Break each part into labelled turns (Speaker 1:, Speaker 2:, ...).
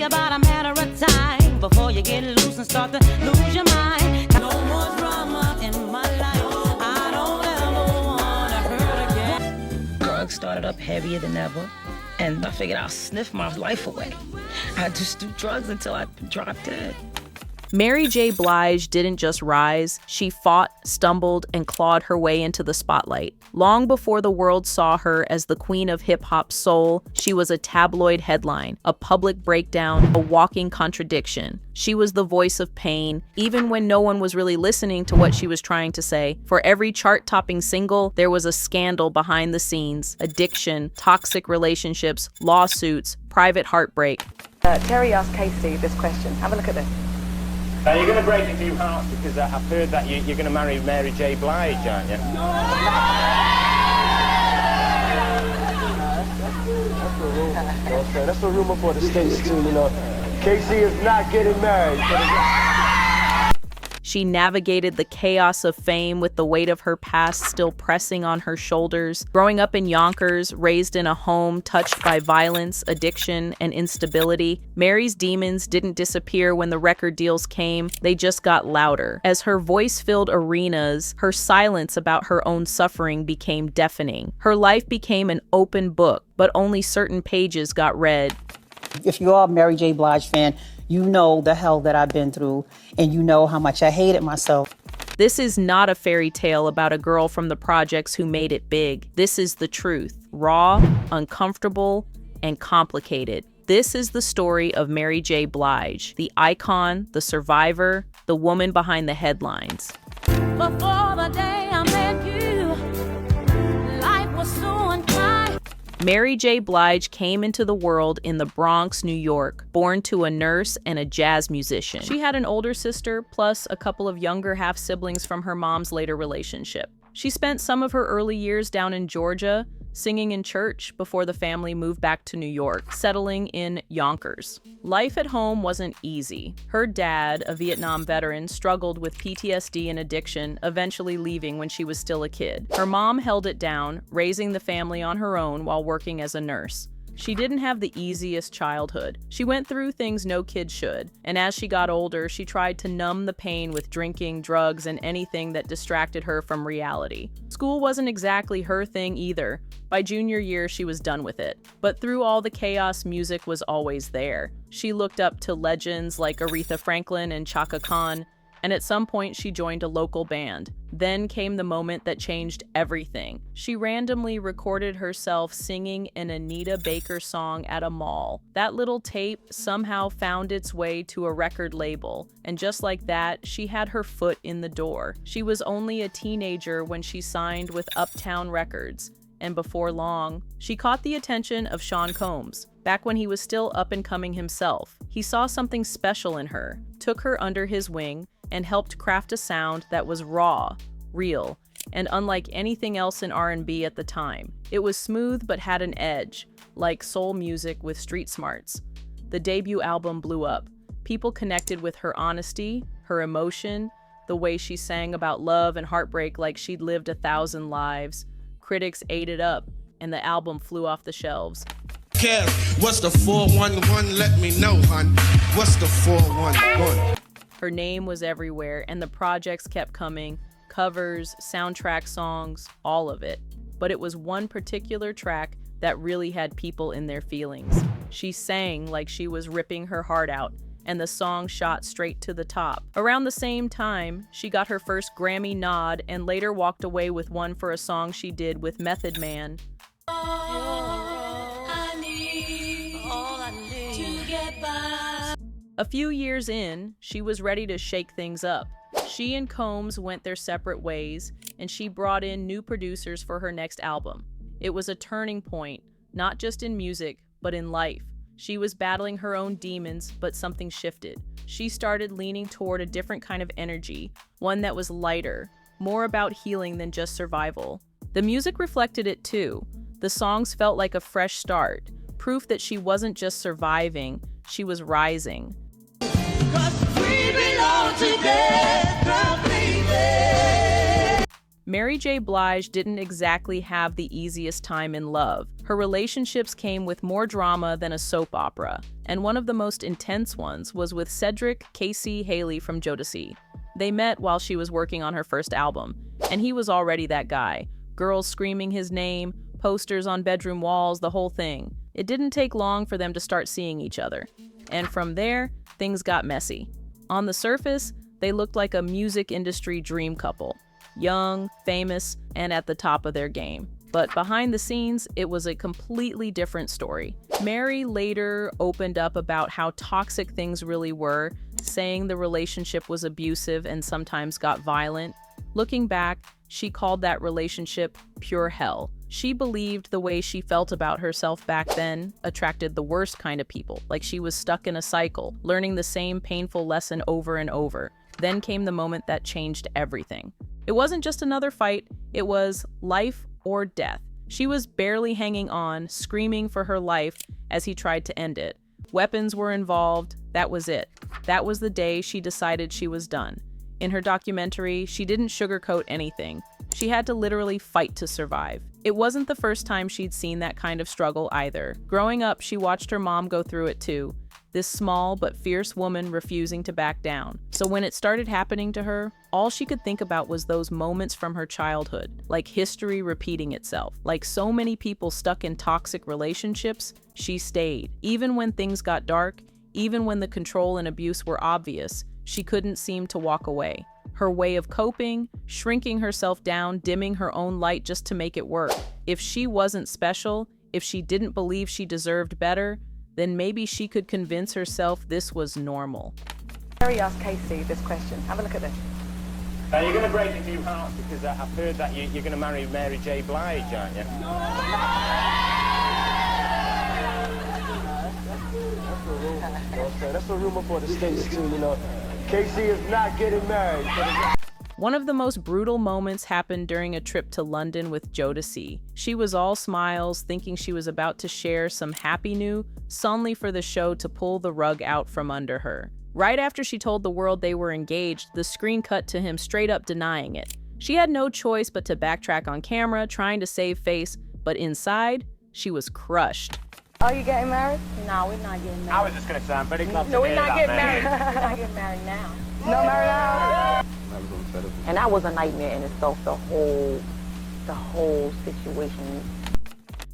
Speaker 1: about a matter of time before you get loose and start to lose your mind. No more drama in my life. I don't ever wanna hurt again.
Speaker 2: Drugs started up heavier than ever, and I figured I'll sniff my life away. I just do drugs until I drop dead.
Speaker 3: Mary J. Blige didn't just rise, she fought, stumbled, and clawed her way into the spotlight. Long before the world saw her as the queen of hip-hop soul, she was a tabloid headline, a public breakdown, a walking contradiction. She was the voice of pain, even when no one was really listening to what she was trying to say. For every chart-topping single, there was a scandal behind the scenes: addiction, toxic relationships, lawsuits, private heartbreak.
Speaker 4: Terry asked Casey this question. Have a look at this.
Speaker 5: You're going to break a few hearts because I've heard that you're going to marry Mary J. Blige, aren't you?
Speaker 6: That's a rumor for the States too, you know. Casey is not getting married.
Speaker 3: She navigated the chaos of fame with the weight of her past still pressing on her shoulders. Growing up in Yonkers, raised in a home touched by violence, addiction, and instability, Mary's demons didn't disappear when the record deals came, they just got louder. As her voice filled arenas, her silence about her own suffering became deafening. Her life became an open book, but only certain pages got read.
Speaker 7: If you are a Mary J. Blige fan, you know the hell that I've been through, and you know how much I hated myself.
Speaker 3: This is not a fairy tale about a girl from the projects who made it big. This is the truth. Raw, uncomfortable, and complicated. This is the story of Mary J. Blige, the icon, the survivor, the woman behind the headlines.
Speaker 1: Before the day I met you, life was so unkind.
Speaker 3: Mary J. Blige came into the world in the Bronx, New York, born to a nurse and a jazz musician. She had an older sister, plus a couple of younger half-siblings from her mom's later relationship. She spent some of her early years down in Georgia, singing in church before the family moved back to New York, settling in Yonkers. Life at home wasn't easy. Her dad, a Vietnam veteran, struggled with PTSD and addiction, eventually leaving when she was still a kid. Her mom held it down, raising the family on her own while working as a nurse. She didn't have the easiest childhood. She went through things no kid should, and as she got older, she tried to numb the pain with drinking, drugs, and anything that distracted her from reality. School wasn't exactly her thing either. By junior year, she was done with it. But through all the chaos, music was always there. She looked up to legends like Aretha Franklin and Chaka Khan, and at some point she joined a local band. Then came the moment that changed everything. She randomly recorded herself singing an Anita Baker song at a mall. That little tape somehow found its way to a record label, and just like that, she had her foot in the door. She was only a teenager when she signed with Uptown Records, and before long, she caught the attention of Sean Combs. Back when he was still up and coming himself, he saw something special in her, took her under his wing, and helped craft a sound that was raw, real, and unlike anything else in R&B at the time. It was smooth but had an edge, like soul music with street smarts. The debut album blew up. People connected with her honesty, her emotion, the way she sang about love and heartbreak like she'd lived 1,000 lives. Critics ate it up, and the album flew off the shelves.
Speaker 8: Kev, what's the 411? Let me know, hon. What's the 411?
Speaker 3: Her name was everywhere, and the projects kept coming. Covers, soundtrack songs, all of it. But it was one particular track that really had people in their feelings. She sang like she was ripping her heart out, and the song shot straight to the top. Around the same time, she got her first Grammy nod and later walked away with one for a song she did with Method Man. A few years in, she was ready to shake things up. She and Combs went their separate ways, and she brought in new producers for her next album. It was a turning point, not just in music, but in life. She was battling her own demons, but something shifted. She started leaning toward a different kind of energy, one that was lighter, more about healing than just survival. The music reflected it too. The songs felt like a fresh start, proof that she wasn't just surviving, she was rising. Mary J. Blige didn't exactly have the easiest time in love. Her relationships came with more drama than a soap opera, and one of the most intense ones was with Cedric Casey Haley from Jodeci. They met while she was working on her first album, and he was already that guy. Girls screaming his name, posters on bedroom walls, the whole thing. It didn't take long for them to start seeing each other. And from there, things got messy. On the surface, they looked like a music industry dream couple. Young, famous, and at the top of their game. But behind the scenes, it was a completely different story. Mary later opened up about how toxic things really were, saying the relationship was abusive and sometimes got violent. Looking back, she called that relationship pure hell. She believed the way she felt about herself back then attracted the worst kind of people, like she was stuck in a cycle, learning the same painful lesson over and over. Then came the moment that changed everything. It wasn't just another fight, it was life or death. She was barely hanging on, screaming for her life as he tried to end it. Weapons were involved, that was it. That was the day she decided she was done. In her documentary, she didn't sugarcoat anything. She had to literally fight to survive. It wasn't the first time she'd seen that kind of struggle either. Growing up, she watched her mom go through it too. This small but fierce woman refusing to back down. So when it started happening to her, all she could think about was those moments from her childhood, like history repeating itself. Like so many people stuck in toxic relationships, she stayed. Even when things got dark, even when the control and abuse were obvious, she couldn't seem to walk away. Her way of coping, shrinking herself down, dimming her own light just to make it work. If she wasn't special, if she didn't believe she deserved better, then maybe she could convince herself this was normal.
Speaker 4: Terry asked Casey this question. Have a look at this.
Speaker 5: You're going to break a few hearts because I've heard that you're going to marry Mary J. Blige, aren't you?
Speaker 6: That's a rumor for the States too, you know. Casey is not getting married.
Speaker 3: One of the most brutal moments happened during a trip to London with Jodeci. She was all smiles, thinking she was about to share some happy news, only for the show to pull the rug out from under her. Right after she told the world they were engaged, the screen cut to him straight up denying it. She had no choice but to backtrack on camera, trying to save face, but inside, she was crushed.
Speaker 4: Are you getting married?
Speaker 9: No, we're not getting married.
Speaker 5: I was just going to say, I'm very glad to
Speaker 4: No, we're
Speaker 5: hear
Speaker 4: not
Speaker 5: that,
Speaker 4: getting
Speaker 5: Mary.
Speaker 4: married.
Speaker 9: We're not getting married now.
Speaker 4: Not married now.
Speaker 9: And that was a nightmare in itself, the whole situation.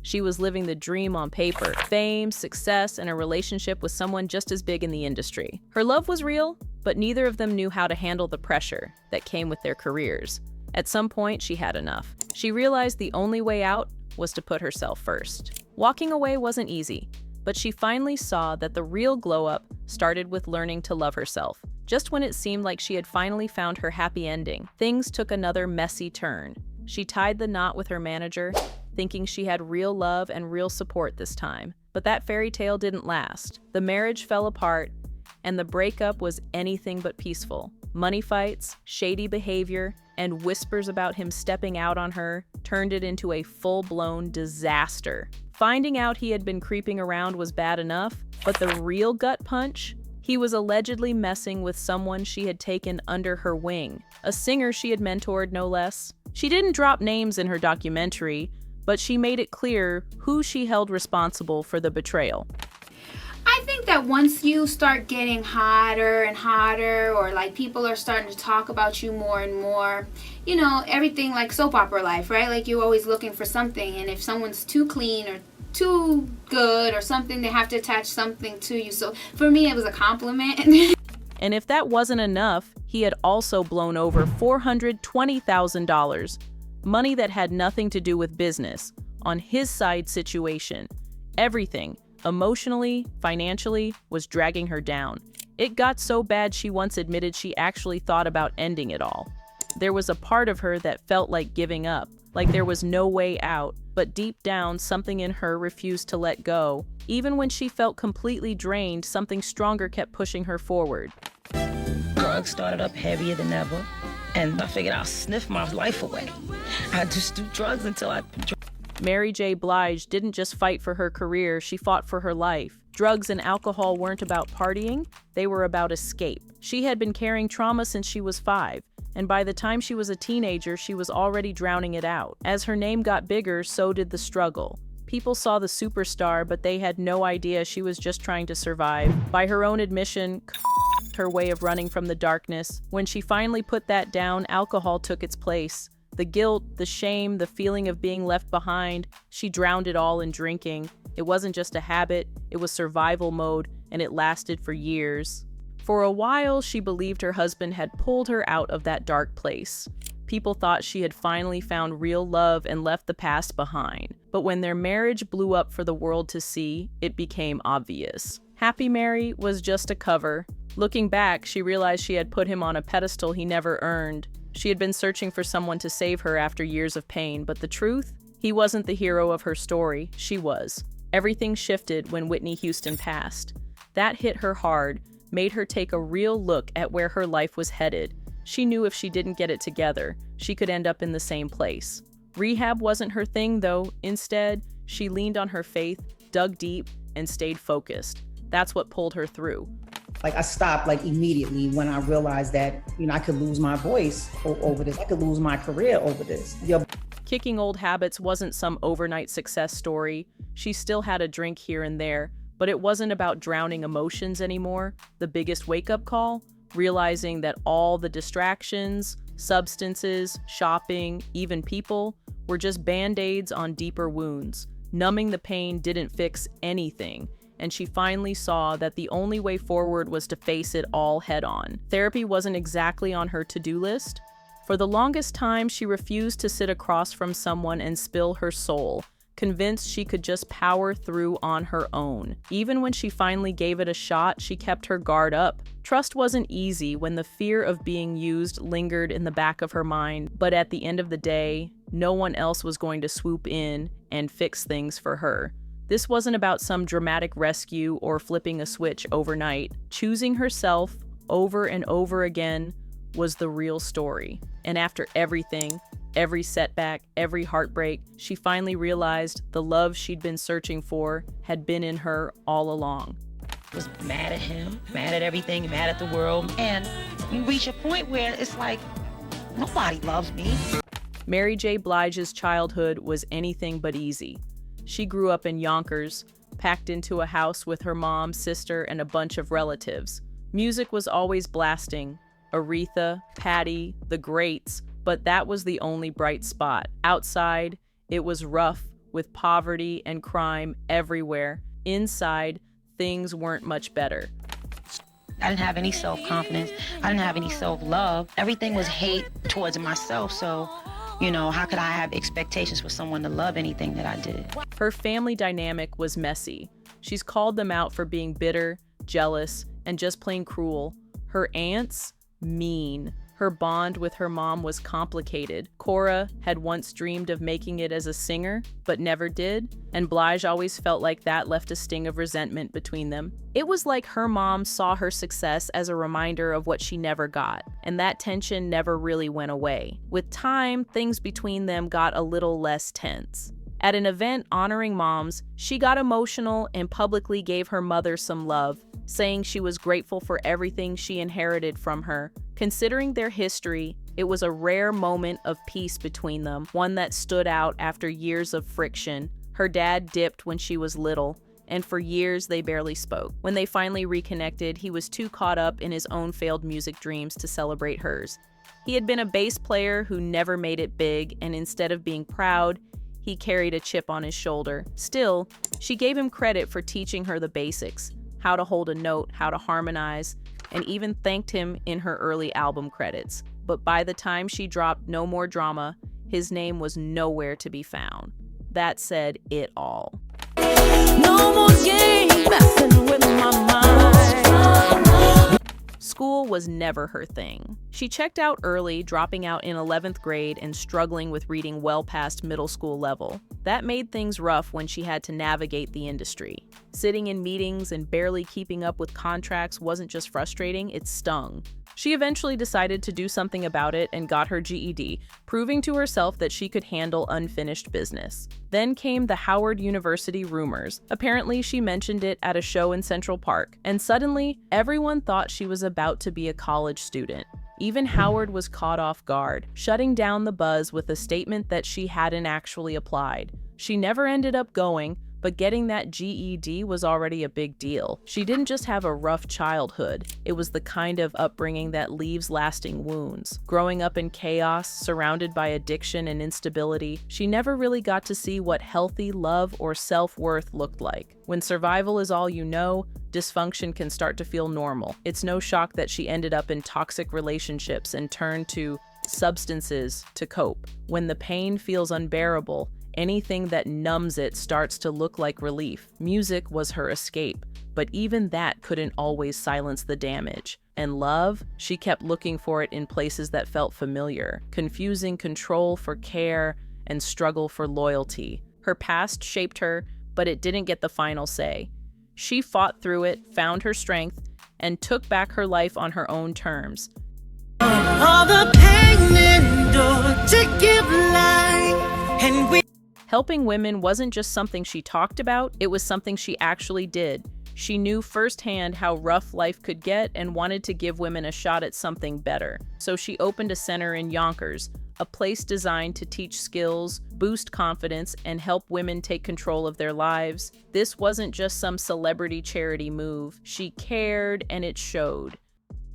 Speaker 3: She was living the dream on paper, fame, success, and a relationship with someone just as big in the industry. Her love was real, but neither of them knew how to handle the pressure that came with their careers. At some point, she had enough. She realized the only way out was to put herself first. Walking away wasn't easy, but she finally saw that the real glow-up started with learning to love herself. Just when it seemed like she had finally found her happy ending, things took another messy turn. She tied the knot with her manager, thinking she had real love and real support this time. But that fairy tale didn't last. The marriage fell apart, and the breakup was anything but peaceful. Money fights, shady behavior, and whispers about him stepping out on her turned it into a full-blown disaster. Finding out he had been creeping around was bad enough, but the real gut punch? He was allegedly messing with someone she had taken under her wing, a singer she had mentored, no less. She didn't drop names in her documentary, but she made it clear who she held responsible for the betrayal.
Speaker 10: I think that once you start getting hotter and hotter, or like people are starting to talk about you more and more, you know, everything like soap opera life, right? Like you're always looking for something, and if someone's too clean or too good or something, they have to attach something to you. So for me, it was a compliment.
Speaker 3: And if that wasn't enough, he had also blown over $420,000, money that had nothing to do with business, on his side situation. Everything, emotionally, financially, was dragging her down. It got so bad she once admitted she actually thought about ending it all. There was a part of her that felt like giving up, like there was no way out, but deep down, something in her refused to let go. Even when she felt completely drained, something stronger kept pushing her forward.
Speaker 2: Drugs started up heavier than ever, and I figured I'll sniff my life away. I just do drugs until I...
Speaker 3: Mary J. Blige didn't just fight for her career, she fought for her life. Drugs and alcohol weren't about partying, they were about escape. She had been carrying trauma since she was 5, and by the time she was a teenager, she was already drowning it out. As her name got bigger, so did the struggle. People saw the superstar, but they had no idea she was just trying to survive. By her own admission, her way of running from the darkness. When she finally put that down, alcohol took its place. The guilt, the shame, the feeling of being left behind, she drowned it all in drinking. It wasn't just a habit, it was survival mode, and it lasted for years. For a while, she believed her husband had pulled her out of that dark place. People thought she had finally found real love and left the past behind. But when their marriage blew up for the world to see, it became obvious. Happy Mary was just a cover. Looking back, she realized she had put him on a pedestal he never earned. She had been searching for someone to save her after years of pain, but the truth? He wasn't the hero of her story, she was. Everything shifted when Whitney Houston passed. That hit her hard, made her take a real look at where her life was headed. She knew if she didn't get it together, she could end up in the same place. Rehab wasn't her thing, though. Instead, she leaned on her faith, dug deep, and stayed focused. That's what pulled her through.
Speaker 7: I stopped immediately when I realized that, I could lose my voice over this. I could lose my career over this.
Speaker 3: Kicking old habits wasn't some overnight success story. She still had a drink here and there, but it wasn't about drowning emotions anymore. The biggest wake-up call? Realizing that all the distractions, substances, shopping, even people, were just band-aids on deeper wounds. Numbing the pain didn't fix anything, and she finally saw that the only way forward was to face it all head-on. Therapy wasn't exactly on her to-do list. For the longest time, she refused to sit across from someone and spill her soul, convinced she could just power through on her own. Even when she finally gave it a shot, she kept her guard up. Trust wasn't easy when the fear of being used lingered in the back of her mind, but at the end of the day, no one else was going to swoop in and fix things for her. This wasn't about some dramatic rescue or flipping a switch overnight. Choosing herself over and over again was the real story. And after everything, every setback, every heartbreak, she finally realized the love she'd been searching for had been in her all along.
Speaker 2: Was mad at him, mad at everything, mad at the world. And you reach a point where it's like, nobody loves me.
Speaker 3: Mary J. Blige's childhood was anything but easy. She grew up in Yonkers, packed into a house with her mom, sister, and a bunch of relatives. Music was always blasting. Aretha, Patti, the greats, but that was the only bright spot. Outside, it was rough, with poverty and crime everywhere. Inside, things weren't much better.
Speaker 2: I didn't have any self-confidence. I didn't have any self-love. Everything was hate towards myself, so how could I have expectations for someone to love anything that I did?
Speaker 3: Her family dynamic was messy. She's called them out for being bitter, jealous, and just plain cruel. Her aunts, mean. Her bond with her mom was complicated. Cora had once dreamed of making it as a singer, but never did, and Blige always felt like that left a sting of resentment between them. It was like her mom saw her success as a reminder of what she never got, and that tension never really went away. With time, things between them got a little less tense. At an event honoring moms, she got emotional and publicly gave her mother some love, saying she was grateful for everything she inherited from her. Considering their history, it was a rare moment of peace between them, one that stood out after years of friction. Her dad dipped when she was little, and for years they barely spoke. When they finally reconnected, he was too caught up in his own failed music dreams to celebrate hers. He had been a bass player who never made it big, and instead of being proud, he carried a chip on his shoulder. Still, she gave him credit for teaching her the basics, how to hold a note, how to harmonize, and even thanked him in her early album credits. But by the time she dropped No More Drama, his name was nowhere to be found. That said it all.
Speaker 1: No more game messing with my mind.
Speaker 3: School was never her thing. She checked out early, dropping out in 11th grade and struggling with reading well past middle school level. That made things rough when she had to navigate the industry. Sitting in meetings and barely keeping up with contracts wasn't just frustrating, it stung. She eventually decided to do something about it and got her GED, proving to herself that she could handle unfinished business. Then came the Howard University rumors. Apparently, she mentioned it at a show in Central Park, and suddenly, everyone thought she was about to be a college student. Even Howard was caught off guard, shutting down the buzz with a statement that she hadn't actually applied. She never ended up going, but getting that GED was already a big deal. She didn't just have a rough childhood, it was the kind of upbringing that leaves lasting wounds. Growing up in chaos, surrounded by addiction and instability, she never really got to see what healthy love or self-worth looked like. When survival is all you know, dysfunction can start to feel normal. It's no shock that she ended up in toxic relationships and turned to substances to cope. When the pain feels unbearable, anything that numbs it starts to look like relief. Music was her escape, but even that couldn't always silence the damage. And love, she kept looking for it in places that felt familiar, confusing control for care and struggle for loyalty. Her past shaped her, but it didn't get the final say. She fought through it, found her strength, and took back her life on her own terms.
Speaker 1: All the pain endured to give life, and we
Speaker 3: Helping women wasn't just something she talked about, it was something she actually did. She knew firsthand how rough life could get and wanted to give women a shot at something better. So she opened a center in Yonkers, a place designed to teach skills, boost confidence, and help women take control of their lives. This wasn't just some celebrity charity move. She cared, and it showed.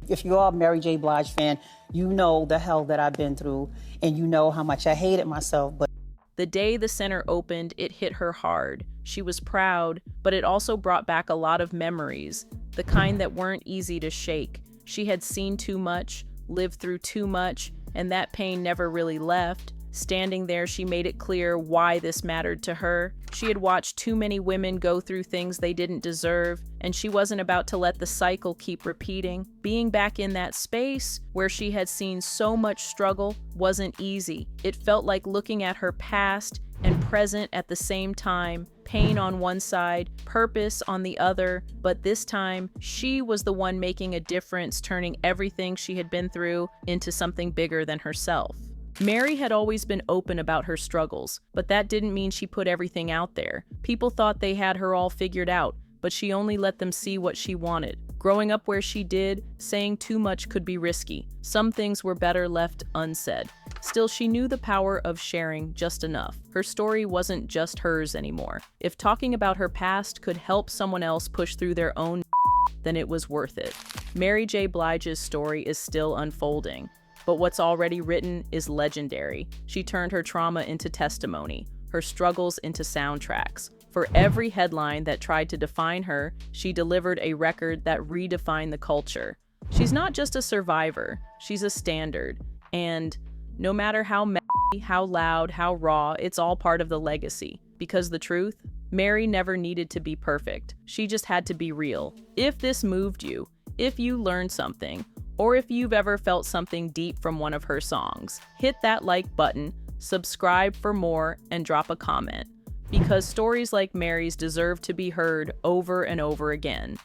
Speaker 7: If you're a Mary J. Blige fan, you know the hell that I've been through, and you know how much I hated myself, but
Speaker 3: The day the center opened, it hit her hard. She was proud, but it also brought back a lot of memories, the kind that weren't easy to shake. She had seen too much, lived through too much, and that pain never really left. Standing there, she made it clear why this mattered to her. She had watched too many women go through things they didn't deserve, and she wasn't about to let the cycle keep repeating. Being back in that space, where she had seen so much struggle, wasn't easy. It felt like looking at her past and present at the same time, pain on one side, purpose on the other, but this time, she was the one making a difference, turning everything she had been through into something bigger than herself. Mary had always been open about her struggles, but that didn't mean she put everything out there. People thought they had her all figured out, but she only let them see what she wanted. Growing up where she did, saying too much could be risky. Some things were better left unsaid. Still, she knew the power of sharing just enough. Her story wasn't just hers anymore. If talking about her past could help someone else push through their own, then it was worth it. Mary J. Blige's story is still unfolding. But what's already written is legendary. She turned her trauma into testimony, her struggles into soundtracks. For every headline that tried to define her, she delivered a record that redefined the culture. She's not just a survivor, she's a standard. And no matter how messy, how loud, how raw, it's all part of the legacy. Because the truth, Mary never needed to be perfect. She just had to be real. If this moved you, if you learned something, or if you've ever felt something deep from one of her songs, hit that like button, subscribe for more, and drop a comment. Because stories like Mary's deserve to be heard over and over again.